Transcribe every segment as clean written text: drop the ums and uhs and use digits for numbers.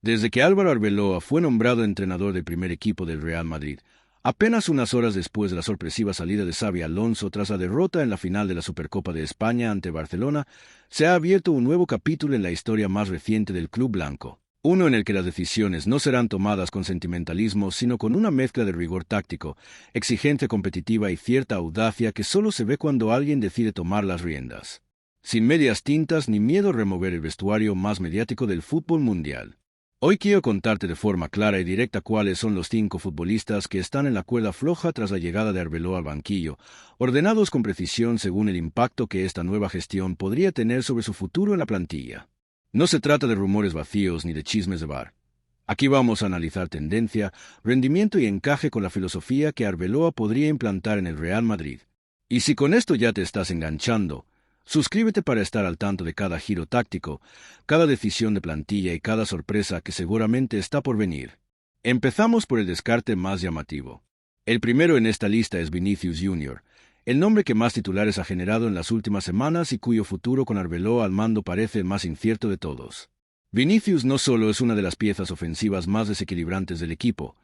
Desde que Álvaro Arbeloa fue nombrado entrenador del primer equipo del Real Madrid, apenas unas horas después de la sorpresiva salida de Xabi Alonso tras la derrota en la final de la Supercopa de España ante Barcelona, se ha abierto un nuevo capítulo en la historia más reciente del club blanco. Uno en el que las decisiones no serán tomadas con sentimentalismo, sino con una mezcla de rigor táctico, exigencia competitiva y cierta audacia que solo se ve cuando alguien decide tomar las riendas. Sin medias tintas ni miedo a remover el vestuario más mediático del fútbol mundial. Hoy quiero contarte de forma clara y directa cuáles son los 5 futbolistas que están en la cuerda floja tras la llegada de Arbeloa al banquillo, ordenados con precisión según el impacto que esta nueva gestión podría tener sobre su futuro en la plantilla. No se trata de rumores vacíos ni de chismes de bar. Aquí vamos a analizar tendencia, rendimiento y encaje con la filosofía que Arbeloa podría implantar en el Real Madrid. Y si con esto ya te estás enganchando, suscríbete para estar al tanto de cada giro táctico, cada decisión de plantilla y cada sorpresa que seguramente está por venir. Empezamos por el descarte más llamativo. El primero en esta lista es Vinicius Jr., el nombre que más titulares ha generado en las últimas semanas y cuyo futuro con Arbeloa al mando parece el más incierto de todos. Vinicius no solo es una de las piezas ofensivas más desequilibrantes del equipo,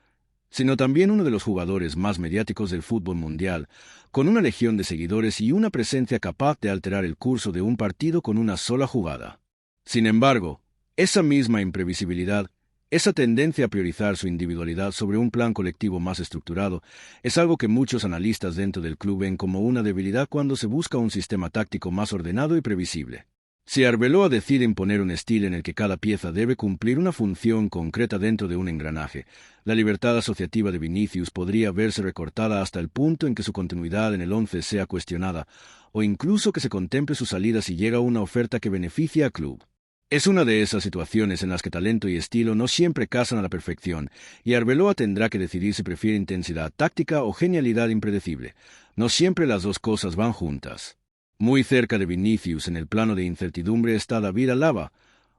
sino también uno de los jugadores más mediáticos del fútbol mundial, con una legión de seguidores y una presencia capaz de alterar el curso de un partido con una sola jugada. Sin embargo, esa misma imprevisibilidad, esa tendencia a priorizar su individualidad sobre un plan colectivo más estructurado, es algo que muchos analistas dentro del club ven como una debilidad cuando se busca un sistema táctico más ordenado y previsible. Si Arbeloa decide imponer un estilo en el que cada pieza debe cumplir una función concreta dentro de un engranaje, la libertad asociativa de Vinicius podría verse recortada hasta el punto en que su continuidad en el once sea cuestionada, o incluso que se contemple su salida si llega una oferta que beneficie al club. Es una de esas situaciones en las que talento y estilo no siempre casan a la perfección, y Arbeloa tendrá que decidir si prefiere intensidad táctica o genialidad impredecible. No siempre las dos cosas van juntas. Muy cerca de Vinicius en el plano de incertidumbre está David Alaba,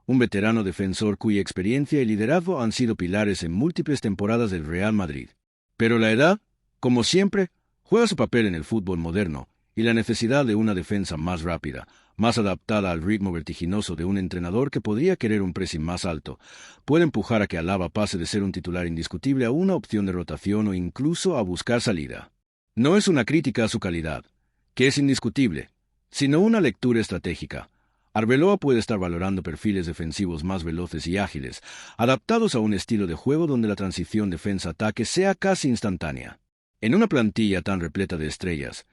un veterano defensor cuya experiencia y liderazgo han sido pilares en múltiples temporadas del Real Madrid. Pero la edad, como siempre, juega su papel en el fútbol moderno, y la necesidad de una defensa más rápida, más adaptada al ritmo vertiginoso de un entrenador que podría querer un pressing más alto, puede empujar a que Alaba pase de ser un titular indiscutible a una opción de rotación o incluso a buscar salida. No es una crítica a su calidad, que es indiscutible, sino una lectura estratégica. Arbeloa puede estar valorando perfiles defensivos más veloces y ágiles, adaptados a un estilo de juego donde la transición defensa-ataque sea casi instantánea. En una plantilla tan repleta de estrellas,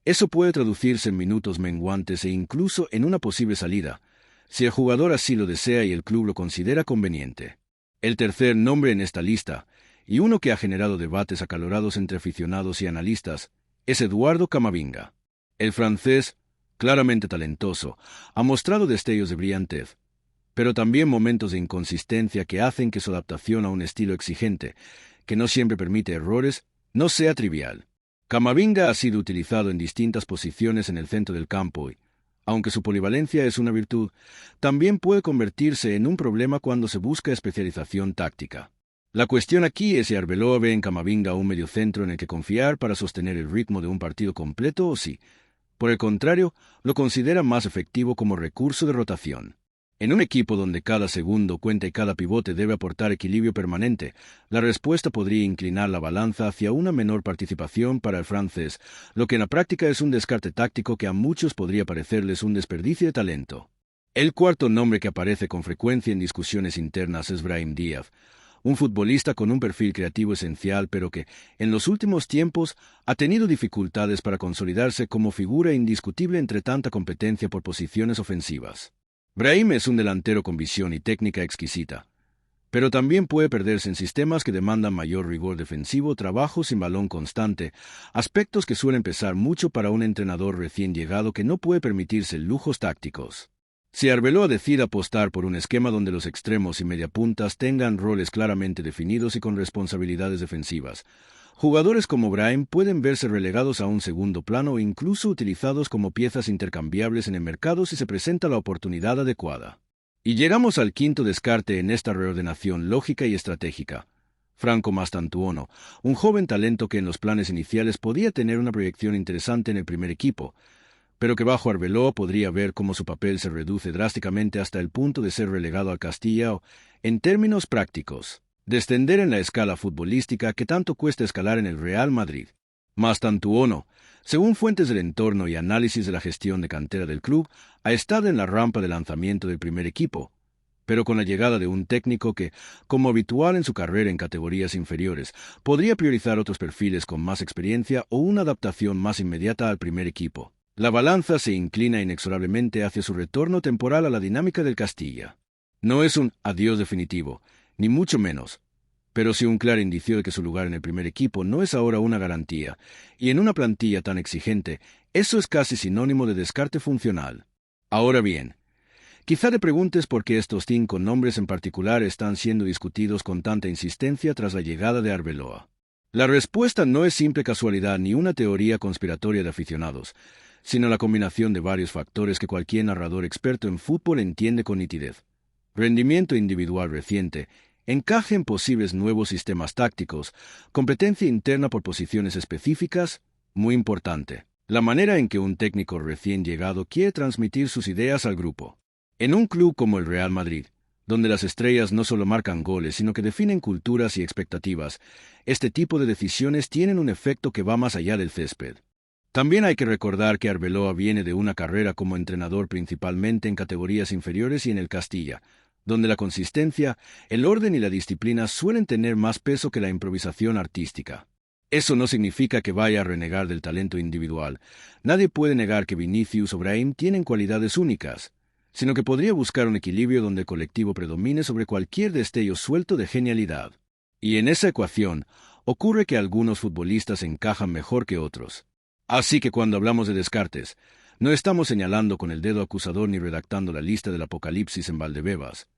eso puede traducirse en minutos menguantes e incluso en una posible salida, si el jugador así lo desea y el club lo considera conveniente. El tercer nombre en esta lista, y uno que ha generado debates acalorados entre aficionados y analistas, es Eduardo Camavinga. El francés, claramente talentoso, ha mostrado destellos de brillantez, pero también momentos de inconsistencia que hacen que su adaptación a un estilo exigente, que no siempre permite errores, no sea trivial. Camavinga ha sido utilizado en distintas posiciones en el centro del campo y, aunque su polivalencia es una virtud, también puede convertirse en un problema cuando se busca especialización táctica. La cuestión aquí es si Arbeloa ve en Camavinga un mediocentro en el que confiar para sostener el ritmo de un partido completo o si, por el contrario, lo considera más efectivo como recurso de rotación. En un equipo donde cada segundo cuenta y cada pivote debe aportar equilibrio permanente, la respuesta podría inclinar la balanza hacia una menor participación para el francés, lo que en la práctica es un descarte táctico que a muchos podría parecerles un desperdicio de talento. El cuarto nombre que aparece con frecuencia en discusiones internas es Brahim Díaz, un futbolista con un perfil creativo esencial pero que, en los últimos tiempos, ha tenido dificultades para consolidarse como figura indiscutible entre tanta competencia por posiciones ofensivas. Brahim es un delantero con visión y técnica exquisita, pero también puede perderse en sistemas que demandan mayor rigor defensivo, trabajo sin balón constante, aspectos que suelen pesar mucho para un entrenador recién llegado que no puede permitirse lujos tácticos. Si Arbeloa decide apostar por un esquema donde los extremos y mediapuntas tengan roles claramente definidos y con responsabilidades defensivas, jugadores como Brahim pueden verse relegados a un segundo plano o incluso utilizados como piezas intercambiables en el mercado si se presenta la oportunidad adecuada. Y llegamos al quinto descarte en esta reordenación lógica y estratégica. Franco Mastantuono, un joven talento que en los planes iniciales podía tener una proyección interesante en el primer equipo, pero que bajo Arbeloa podría ver cómo su papel se reduce drásticamente hasta el punto de ser relegado al Castilla o, En términos prácticos, descender en la escala futbolística que tanto cuesta escalar en el Real Madrid. Mastantuono, según fuentes del entorno y análisis de la gestión de cantera del club, ha estado en la rampa de lanzamiento del primer equipo, pero con la llegada de un técnico que, como habitual en su carrera en categorías inferiores, podría priorizar otros perfiles con más experiencia o una adaptación más inmediata al primer equipo. La balanza se inclina inexorablemente hacia su retorno temporal a la dinámica del Castilla. No es un adiós definitivo, ni mucho menos, pero sí un claro indicio de que su lugar en el primer equipo no es ahora una garantía, y en una plantilla tan exigente, eso es casi sinónimo de descarte funcional. Ahora bien, quizá te preguntes por qué estos 5 nombres en particular están siendo discutidos con tanta insistencia tras la llegada de Arbeloa. La respuesta no es simple casualidad ni una teoría conspiratoria de aficionados, sino la combinación de varios factores que cualquier narrador experto en fútbol entiende con nitidez. Rendimiento individual reciente, encaje en posibles nuevos sistemas tácticos, competencia interna por posiciones específicas, muy importante. La manera en que un técnico recién llegado quiere transmitir sus ideas al grupo. En un club como el Real Madrid, donde las estrellas no solo marcan goles, sino que definen culturas y expectativas, este tipo de decisiones tienen un efecto que va más allá del césped. También hay que recordar que Arbeloa viene de una carrera como entrenador principalmente en categorías inferiores y en el Castilla, donde la consistencia, el orden y la disciplina suelen tener más peso que la improvisación artística. Eso no significa que vaya a renegar del talento individual. Nadie puede negar que Vinicius o Brahim tienen cualidades únicas, sino que podría buscar un equilibrio donde el colectivo predomine sobre cualquier destello suelto de genialidad. Y en esa ecuación, ocurre que algunos futbolistas encajan mejor que otros. Así que cuando hablamos de descartes, no estamos señalando con el dedo acusador ni redactando la lista del apocalipsis en Valdebebas,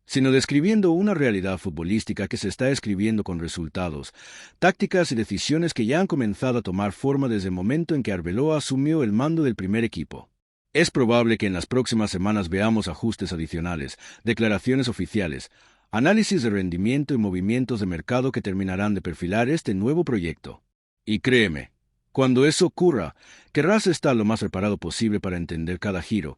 sino describiendo una realidad futbolística que se está escribiendo con resultados, tácticas y decisiones que ya han comenzado a tomar forma desde el momento en que Arbeloa asumió el mando del primer equipo. Es probable que en las próximas semanas veamos ajustes adicionales, declaraciones oficiales, análisis de rendimiento y movimientos de mercado que terminarán de perfilar este nuevo proyecto. Y créeme, cuando eso ocurra, querrás estar lo más preparado posible para entender cada giro,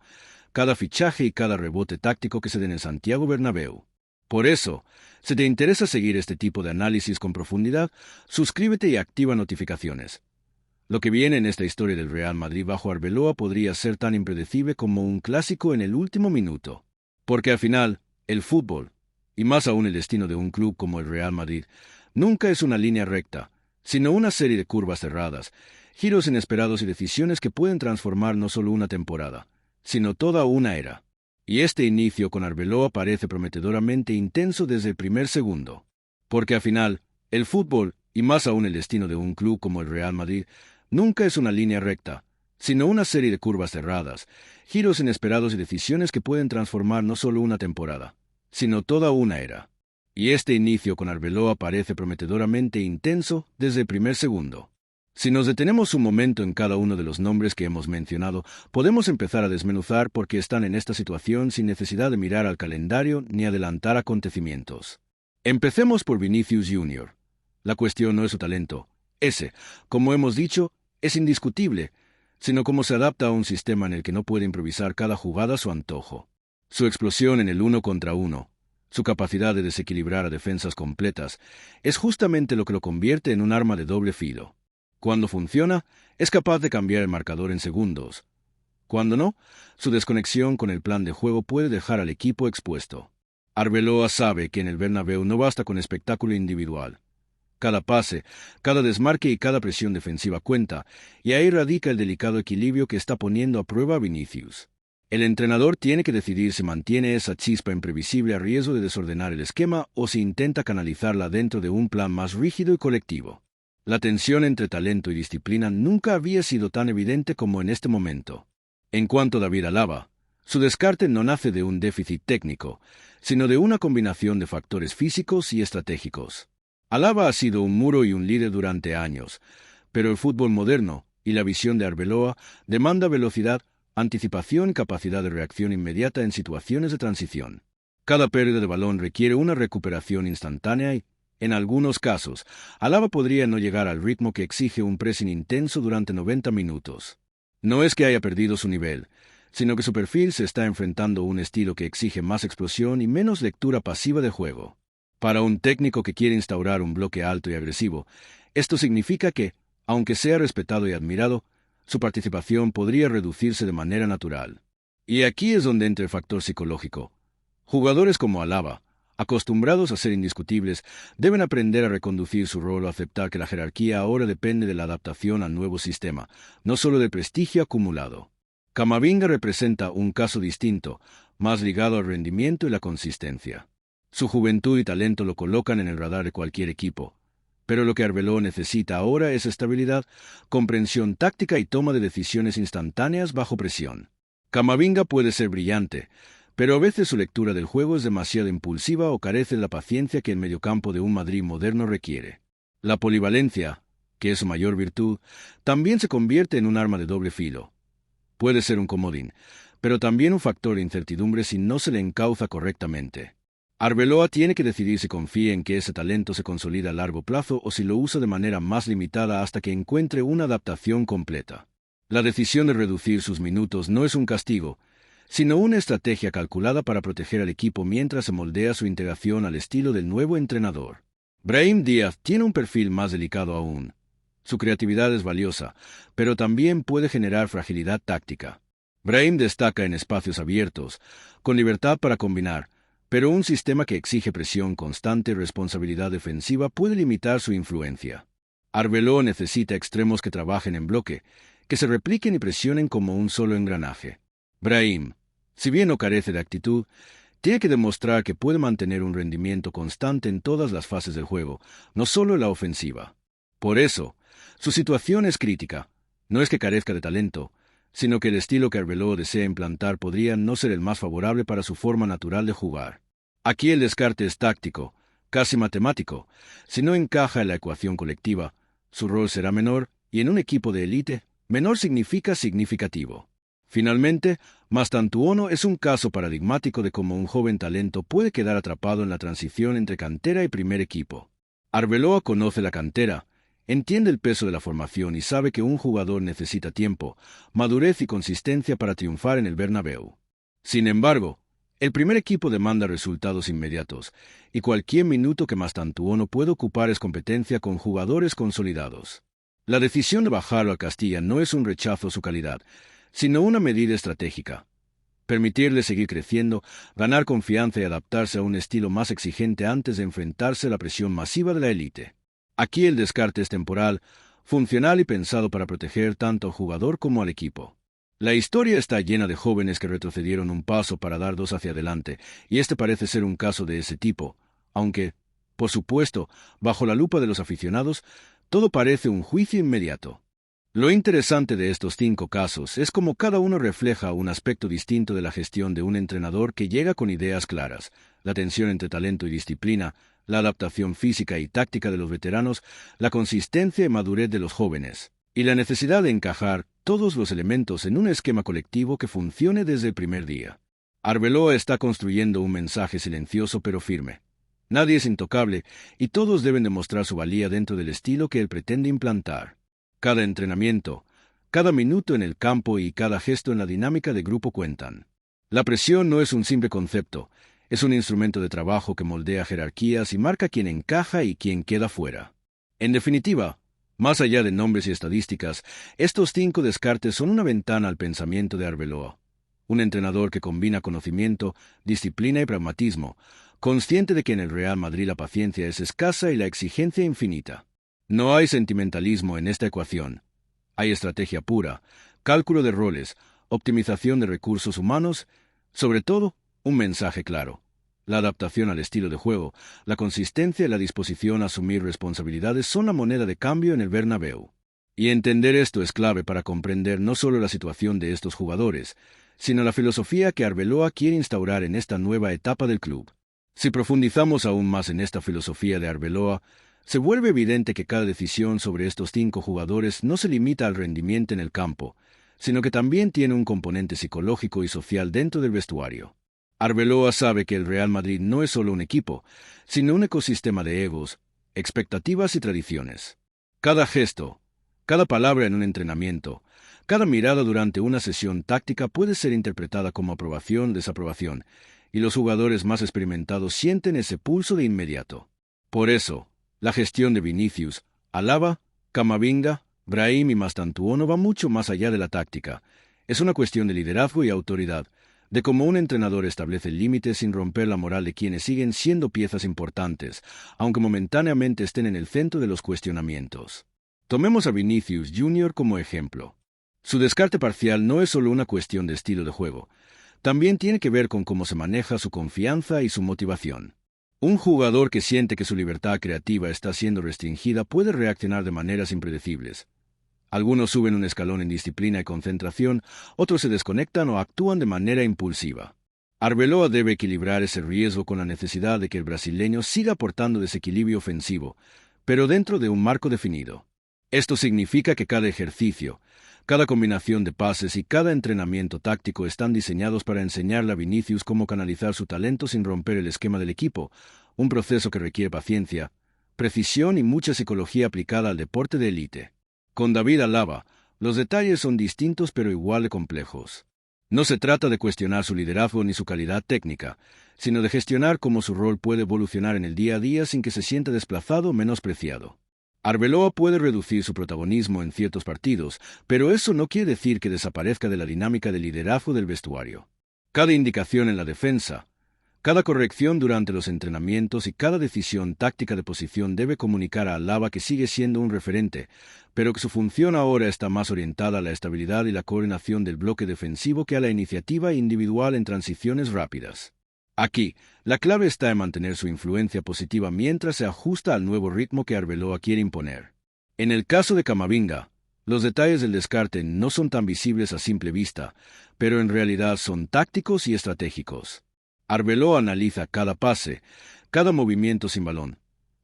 cada fichaje y cada rebote táctico que se den en Santiago Bernabéu. Por eso, si te interesa seguir este tipo de análisis con profundidad, suscríbete y activa notificaciones. Lo que viene en esta historia del Real Madrid bajo Arbeloa podría ser tan impredecible como un clásico en el último minuto. Porque al final, el fútbol, y más aún el destino de un club como el Real Madrid, nunca es una línea recta, sino una serie de curvas cerradas, giros inesperados y decisiones que pueden transformar no solo una temporada, sino toda una era. Y este inicio con Arbeloa parece prometedoramente intenso desde el primer segundo. Porque al final, el fútbol, y más aún el destino de un club como el Real Madrid, nunca es una línea recta, sino una serie de curvas cerradas, giros inesperados y decisiones que pueden transformar no solo una temporada, sino toda una era. Y este inicio con Arbeloa parece prometedoramente intenso desde el primer segundo. Si nos detenemos un momento en cada uno de los nombres que hemos mencionado, podemos empezar a desmenuzar por qué están en esta situación sin necesidad de mirar al calendario ni adelantar acontecimientos. Empecemos por Vinicius Jr. La cuestión no es su talento. Ese, como hemos dicho, es indiscutible, sino cómo se adapta a un sistema en el que no puede improvisar cada jugada a su antojo. Su explosión en el 1 contra 1, su capacidad de desequilibrar a defensas completas, es justamente lo que lo convierte en un arma de doble filo. Cuando funciona, es capaz de cambiar el marcador en segundos. Cuando no, su desconexión con el plan de juego puede dejar al equipo expuesto. Arbeloa sabe que en el Bernabéu no basta con espectáculo individual. Cada pase, cada desmarque y cada presión defensiva cuenta, y ahí radica el delicado equilibrio que está poniendo a prueba a Vinicius. El entrenador tiene que decidir si mantiene esa chispa imprevisible a riesgo de desordenar el esquema o si intenta canalizarla dentro de un plan más rígido y colectivo. La tensión entre talento y disciplina nunca había sido tan evidente como en este momento. En cuanto a David Alaba, su descarte no nace de un déficit técnico, sino de una combinación de factores físicos y estratégicos. Alaba ha sido un muro y un líder durante años, pero el fútbol moderno y la visión de Arbeloa demanda velocidad, anticipación y capacidad de reacción inmediata en situaciones de transición. Cada pérdida de balón requiere una recuperación instantánea y, en algunos casos, Alaba podría no llegar al ritmo que exige un pressing intenso durante 90 minutos. No es que haya perdido su nivel, sino que su perfil se está enfrentando a un estilo que exige más explosión y menos lectura pasiva de juego. Para un técnico que quiere instaurar un bloque alto y agresivo, esto significa que, aunque sea respetado y admirado, su participación podría reducirse de manera natural. Y aquí es donde entra el factor psicológico. Jugadores como Alaba, acostumbrados a ser indiscutibles, deben aprender a reconducir su rol o aceptar que la jerarquía ahora depende de la adaptación al nuevo sistema, no solo del prestigio acumulado. Camavinga representa un caso distinto, más ligado al rendimiento y la consistencia. Su juventud y talento lo colocan en el radar de cualquier equipo. Pero lo que Arbeloa necesita ahora es estabilidad, comprensión táctica y toma de decisiones instantáneas bajo presión. Camavinga puede ser brillante, pero a veces su lectura del juego es demasiado impulsiva o carece de la paciencia que el mediocampo de un Madrid moderno requiere. La polivalencia, que es su mayor virtud, también se convierte en un arma de doble filo. Puede ser un comodín, pero también un factor de incertidumbre si no se le encauza correctamente. Arbeloa tiene que decidir si confía en que ese talento se consolida a largo plazo o si lo usa de manera más limitada hasta que encuentre una adaptación completa. La decisión de reducir sus minutos no es un castigo, sino una estrategia calculada para proteger al equipo mientras se moldea su integración al estilo del nuevo entrenador. Brahim Díaz tiene un perfil más delicado aún. Su creatividad es valiosa, pero también puede generar fragilidad táctica. Brahim destaca en espacios abiertos, con libertad para combinar, pero un sistema que exige presión constante y responsabilidad defensiva puede limitar su influencia. Arbeloa necesita extremos que trabajen en bloque, que se repliquen y presionen como un solo engranaje. Brahim, si bien no carece de actitud, tiene que demostrar que puede mantener un rendimiento constante en todas las fases del juego, no solo en la ofensiva. Por eso, su situación es crítica. No es que carezca de talento, sino que el estilo que Arbeloa desea implantar podría no ser el más favorable para su forma natural de jugar. Aquí el descarte es táctico, casi matemático. Si no encaja en la ecuación colectiva, su rol será menor, y en un equipo de élite, menor significa significativo. Finalmente, Mastantuono es un caso paradigmático de cómo un joven talento puede quedar atrapado en la transición entre cantera y primer equipo. Arbeloa conoce la cantera, entiende el peso de la formación y sabe que un jugador necesita tiempo, madurez y consistencia para triunfar en el Bernabéu. Sin embargo, el primer equipo demanda resultados inmediatos, y cualquier minuto que Mastantuono puede ocupar es competencia con jugadores consolidados. La decisión de bajarlo a Castilla no es un rechazo a su calidad, sino una medida estratégica. Permitirle seguir creciendo, ganar confianza y adaptarse a un estilo más exigente antes de enfrentarse a la presión masiva de la élite. Aquí el descarte es temporal, funcional y pensado para proteger tanto al jugador como al equipo. La historia está llena de jóvenes que retrocedieron un paso para dar dos hacia adelante, y este parece ser un caso de ese tipo, aunque, por supuesto, bajo la lupa de los aficionados, todo parece un juicio inmediato. Lo interesante de estos 5 casos es cómo cada uno refleja un aspecto distinto de la gestión de un entrenador que llega con ideas claras, la tensión entre talento y disciplina, la adaptación física y táctica de los veteranos, la consistencia y madurez de los jóvenes, y la necesidad de encajar todos los elementos en un esquema colectivo que funcione desde el primer día. Arbeloa está construyendo un mensaje silencioso pero firme. Nadie es intocable y todos deben demostrar su valía dentro del estilo que él pretende implantar. Cada entrenamiento, cada minuto en el campo y cada gesto en la dinámica de grupo cuentan. La presión no es un simple concepto, es un instrumento de trabajo que moldea jerarquías y marca quién encaja y quién queda fuera. En definitiva, más allá de nombres y estadísticas, estos 5 descartes son una ventana al pensamiento de Arbeloa. Un entrenador que combina conocimiento, disciplina y pragmatismo, consciente de que en el Real Madrid la paciencia es escasa y la exigencia infinita. No hay sentimentalismo en esta ecuación. Hay estrategia pura, cálculo de roles, optimización de recursos humanos, sobre todo, un mensaje claro. La adaptación al estilo de juego, la consistencia y la disposición a asumir responsabilidades son la moneda de cambio en el Bernabéu. Y entender esto es clave para comprender no solo la situación de estos jugadores, sino la filosofía que Arbeloa quiere instaurar en esta nueva etapa del club. Si profundizamos aún más en esta filosofía de Arbeloa, se vuelve evidente que cada decisión sobre estos 5 jugadores no se limita al rendimiento en el campo, sino que también tiene un componente psicológico y social dentro del vestuario. Arbeloa sabe que el Real Madrid no es solo un equipo, sino un ecosistema de egos, expectativas y tradiciones. Cada gesto, Cada palabra en un entrenamiento, cada mirada durante una sesión táctica puede ser interpretada como aprobación, desaprobación, y los jugadores más experimentados sienten ese pulso de inmediato. Por eso, la gestión de Vinicius, Alaba, Camavinga, Brahim y Mastantuono va mucho más allá de la táctica. Es una cuestión de liderazgo y autoridad, de cómo un entrenador establece límites sin romper la moral de quienes siguen siendo piezas importantes, aunque momentáneamente estén en el centro de los cuestionamientos. Tomemos a Vinicius Jr. como ejemplo. Su descarte parcial no es solo una cuestión de estilo de juego, también tiene que ver con cómo se maneja su confianza y su motivación. Un jugador que siente que su libertad creativa está siendo restringida puede reaccionar de maneras impredecibles. Algunos suben un escalón en disciplina y concentración, otros se desconectan o actúan de manera impulsiva. Arbeloa debe equilibrar ese riesgo con la necesidad de que el brasileño siga aportando desequilibrio ofensivo, pero dentro de un marco definido. Esto significa que cada ejercicio, cada combinación de pases y cada entrenamiento táctico están diseñados para enseñarle a Vinicius cómo canalizar su talento sin romper el esquema del equipo, un proceso que requiere paciencia, precisión y mucha psicología aplicada al deporte de élite. Con David Alaba, los detalles son distintos pero igual de complejos. No se trata de cuestionar su liderazgo ni su calidad técnica, sino de gestionar cómo su rol puede evolucionar en el día a día sin que se sienta desplazado o menospreciado. Arbeloa puede reducir su protagonismo en ciertos partidos, pero eso no quiere decir que desaparezca de la dinámica de liderazgo del vestuario. Cada indicación en la defensa, cada corrección durante los entrenamientos y cada decisión táctica de posición debe comunicar a Alaba que sigue siendo un referente, pero que su función ahora está más orientada a la estabilidad y la coordinación del bloque defensivo que a la iniciativa individual en transiciones rápidas. Aquí, la clave está en mantener su influencia positiva mientras se ajusta al nuevo ritmo que Arbeloa quiere imponer. En el caso de Camavinga, los detalles del descarte no son tan visibles a simple vista, pero en realidad son tácticos y estratégicos. Arbeloa analiza cada pase, cada movimiento sin balón,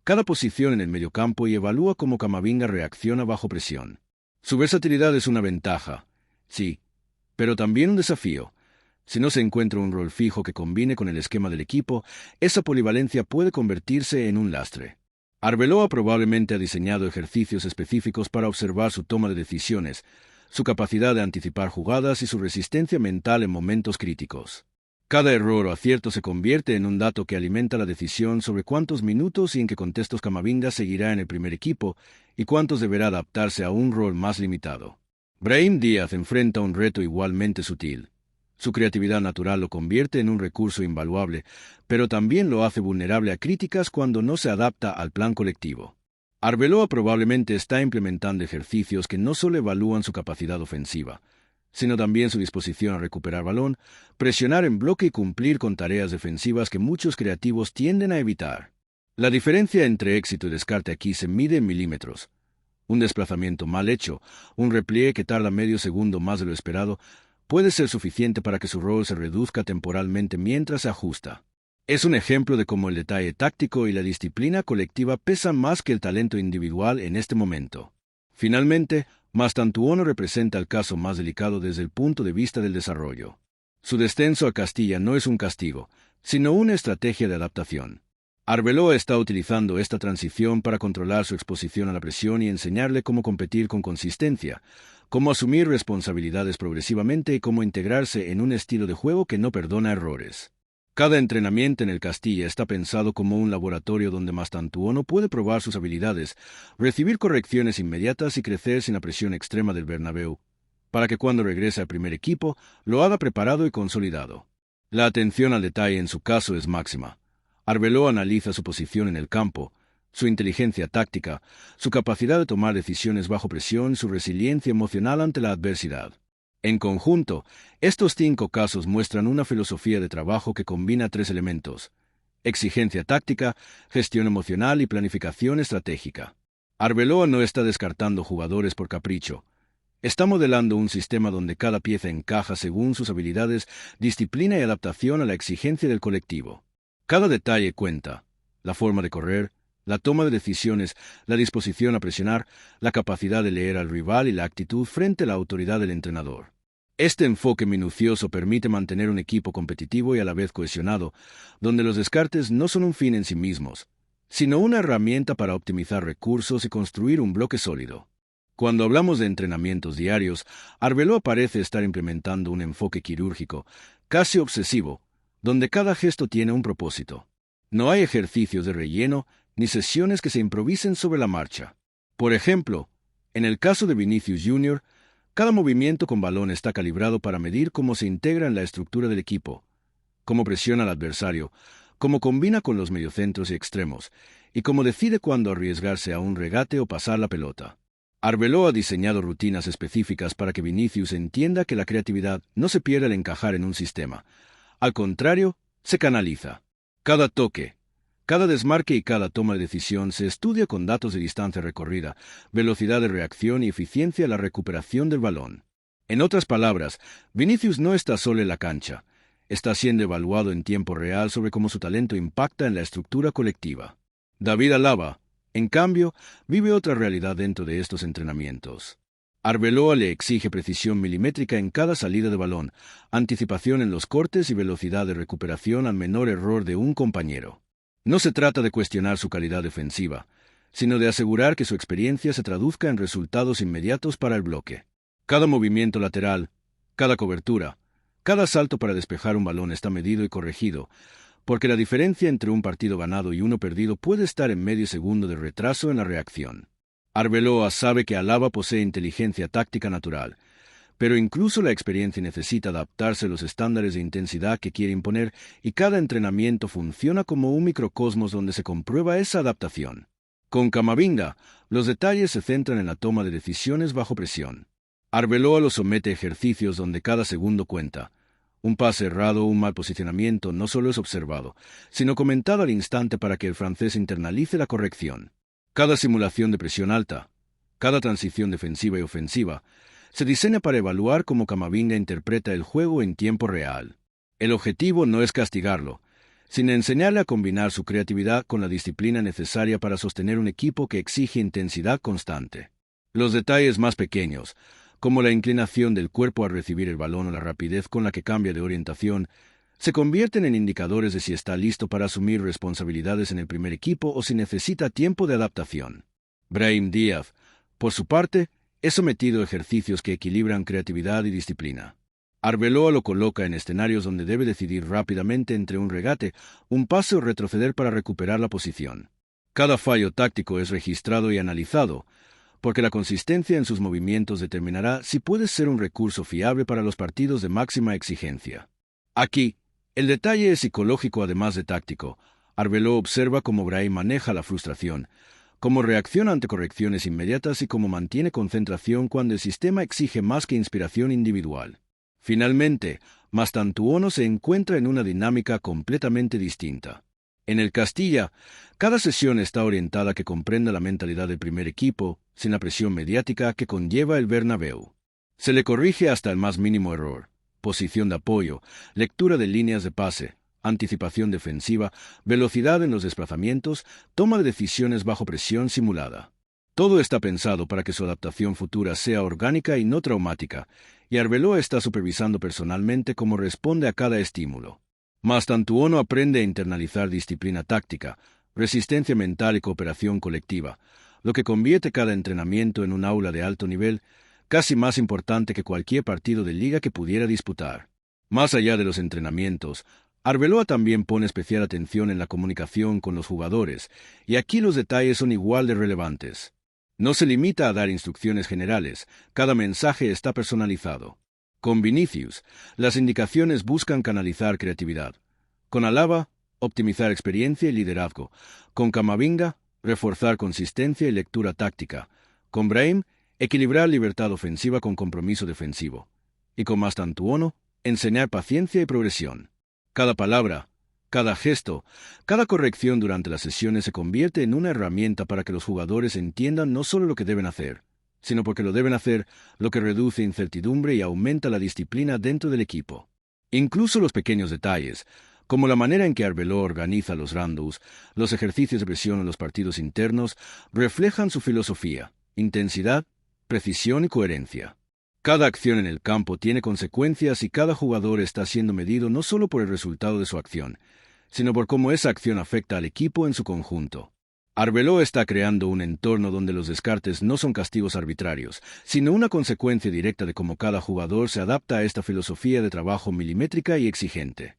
cada posición en el mediocampo y evalúa cómo Camavinga reacciona bajo presión. Su versatilidad es una ventaja, sí, pero también un desafío. Si no se encuentra un rol fijo que combine con el esquema del equipo, esa polivalencia puede convertirse en un lastre. Arbeloa probablemente ha diseñado ejercicios específicos para observar su toma de decisiones, su capacidad de anticipar jugadas y su resistencia mental en momentos críticos. Cada error o acierto se convierte en un dato que alimenta la decisión sobre cuántos minutos y en qué contextos Camavinga seguirá en el primer equipo y cuántos deberá adaptarse a un rol más limitado. Brahim Díaz enfrenta un reto igualmente sutil. Su creatividad natural lo convierte en un recurso invaluable, pero también lo hace vulnerable a críticas cuando no se adapta al plan colectivo. Arbeloa probablemente está implementando ejercicios que no solo evalúan su capacidad ofensiva, sino también su disposición a recuperar balón, presionar en bloque y cumplir con tareas defensivas que muchos creativos tienden a evitar. La diferencia entre éxito y descarte aquí se mide en milímetros. Un desplazamiento mal hecho, un repliegue que tarda medio segundo más de lo esperado, puede ser suficiente para que su rol se reduzca temporalmente mientras se ajusta. Es un ejemplo de cómo el detalle táctico y la disciplina colectiva pesan más que el talento individual en este momento. Finalmente, Mastantuono representa el caso más delicado desde el punto de vista del desarrollo. Su descenso a Castilla no es un castigo, sino una estrategia de adaptación. Arbeloa está utilizando esta transición para controlar su exposición a la presión y enseñarle cómo competir con consistencia, cómo asumir responsabilidades progresivamente y cómo integrarse en un estilo de juego que no perdona errores. Cada entrenamiento en el Castilla está pensado como un laboratorio donde Mastantuono puede probar sus habilidades, recibir correcciones inmediatas y crecer sin la presión extrema del Bernabéu, para que cuando regrese al primer equipo lo haga preparado y consolidado. La atención al detalle en su caso es máxima. Arbeloa analiza su posición en el campo, su inteligencia táctica, su capacidad de tomar decisiones bajo presión y su resiliencia emocional ante la adversidad. En conjunto, estos 5 casos muestran una filosofía de trabajo que combina 3 elementos: exigencia táctica, gestión emocional y planificación estratégica. Arbeloa no está descartando jugadores por capricho. Está modelando un sistema donde cada pieza encaja según sus habilidades, disciplina y adaptación a la exigencia del colectivo. Cada detalle cuenta: la forma de correr, la toma de decisiones, la disposición a presionar, la capacidad de leer al rival y la actitud frente a la autoridad del entrenador. Este enfoque minucioso permite mantener un equipo competitivo y a la vez cohesionado, donde los descartes no son un fin en sí mismos, sino una herramienta para optimizar recursos y construir un bloque sólido. Cuando hablamos de entrenamientos diarios, Arbeloa parece estar implementando un enfoque quirúrgico, casi obsesivo, donde cada gesto tiene un propósito. No hay ejercicios de relleno ni sesiones que se improvisen sobre la marcha. Por ejemplo, en el caso de Vinicius Jr., cada movimiento con balón está calibrado para medir cómo se integra en la estructura del equipo, cómo presiona al adversario, cómo combina con los mediocentros y extremos, y cómo decide cuándo arriesgarse a un regate o pasar la pelota. Arbeloa ha diseñado rutinas específicas para que Vinicius entienda que la creatividad no se pierde al encajar en un sistema. Al contrario, se canaliza. Cada toque, cada desmarque y cada toma de decisión se estudia con datos de distancia recorrida, velocidad de reacción y eficiencia en la recuperación del balón. En otras palabras, Vinicius no está solo en la cancha, está siendo evaluado en tiempo real sobre cómo su talento impacta en la estructura colectiva. David Alaba, en cambio, vive otra realidad dentro de estos entrenamientos. Arbeloa le exige precisión milimétrica en cada salida de balón, anticipación en los cortes y velocidad de recuperación al menor error de un compañero. No se trata de cuestionar su calidad defensiva, sino de asegurar que su experiencia se traduzca en resultados inmediatos para el bloque. Cada movimiento lateral, cada cobertura, cada salto para despejar un balón está medido y corregido, porque la diferencia entre un partido ganado y uno perdido puede estar en medio segundo de retraso en la reacción. Arbeloa sabe que Alaba posee inteligencia táctica natural, pero incluso la experiencia necesita adaptarse a los estándares de intensidad que quiere imponer y cada entrenamiento funciona como un microcosmos donde se comprueba esa adaptación. Con Camavinga, los detalles se centran en la toma de decisiones bajo presión. Arbeloa lo somete a ejercicios donde cada segundo cuenta. Un pase errado o un mal posicionamiento no solo es observado, sino comentado al instante para que el francés internalice la corrección. Cada simulación de presión alta, cada transición defensiva y ofensiva, se diseña para evaluar cómo Camavinga interpreta el juego en tiempo real. El objetivo no es castigarlo, sino enseñarle a combinar su creatividad con la disciplina necesaria para sostener un equipo que exige intensidad constante. Los detalles más pequeños, como la inclinación del cuerpo al recibir el balón o la rapidez con la que cambia de orientación, se convierten en indicadores de si está listo para asumir responsabilidades en el primer equipo o si necesita tiempo de adaptación. Brahim Díaz, por su parte, es sometido a ejercicios que equilibran creatividad y disciplina. Arbeloa lo coloca en escenarios donde debe decidir rápidamente entre un regate, un pase o retroceder para recuperar la posición. Cada fallo táctico es registrado y analizado, porque la consistencia en sus movimientos determinará si puede ser un recurso fiable para los partidos de máxima exigencia. Aquí, el detalle es psicológico además de táctico. Arbeloa observa cómo Brahim maneja la frustración, cómo reacciona ante correcciones inmediatas y cómo mantiene concentración cuando el sistema exige más que inspiración individual. Finalmente, Mastantuono se encuentra en una dinámica completamente distinta. En el Castilla, cada sesión está orientada a que comprenda la mentalidad del primer equipo, sin la presión mediática que conlleva el Bernabéu. Se le corrige hasta el más mínimo error: posición de apoyo, lectura de líneas de pase, anticipación defensiva, velocidad en los desplazamientos, toma de decisiones bajo presión simulada. Todo está pensado para que su adaptación futura sea orgánica y no traumática, y Arbeloa está supervisando personalmente cómo responde a cada estímulo. Mastantuono aprende a internalizar disciplina táctica, resistencia mental y cooperación colectiva, lo que convierte cada entrenamiento en un aula de alto nivel, casi más importante que cualquier partido de liga que pudiera disputar. Más allá de los entrenamientos, Arbeloa también pone especial atención en la comunicación con los jugadores, y aquí los detalles son igual de relevantes. No se limita a dar instrucciones generales, cada mensaje está personalizado. Con Vinicius, las indicaciones buscan canalizar creatividad. Con Alaba, optimizar experiencia y liderazgo. Con Camavinga, reforzar consistencia y lectura táctica. Con Brahim, equilibrar libertad ofensiva con compromiso defensivo. Y con Mastantuono, enseñar paciencia y progresión. Cada palabra, cada gesto, cada corrección durante las sesiones se convierte en una herramienta para que los jugadores entiendan no solo lo que deben hacer, sino porque lo deben hacer, lo que reduce incertidumbre y aumenta la disciplina dentro del equipo. Incluso los pequeños detalles, como la manera en que Arbeloa organiza los randos, los ejercicios de presión en los partidos internos, reflejan su filosofía: intensidad, precisión y coherencia. Cada acción en el campo tiene consecuencias y cada jugador está siendo medido no solo por el resultado de su acción, sino por cómo esa acción afecta al equipo en su conjunto. Arbeloa está creando un entorno donde los descartes no son castigos arbitrarios, sino una consecuencia directa de cómo cada jugador se adapta a esta filosofía de trabajo milimétrica y exigente.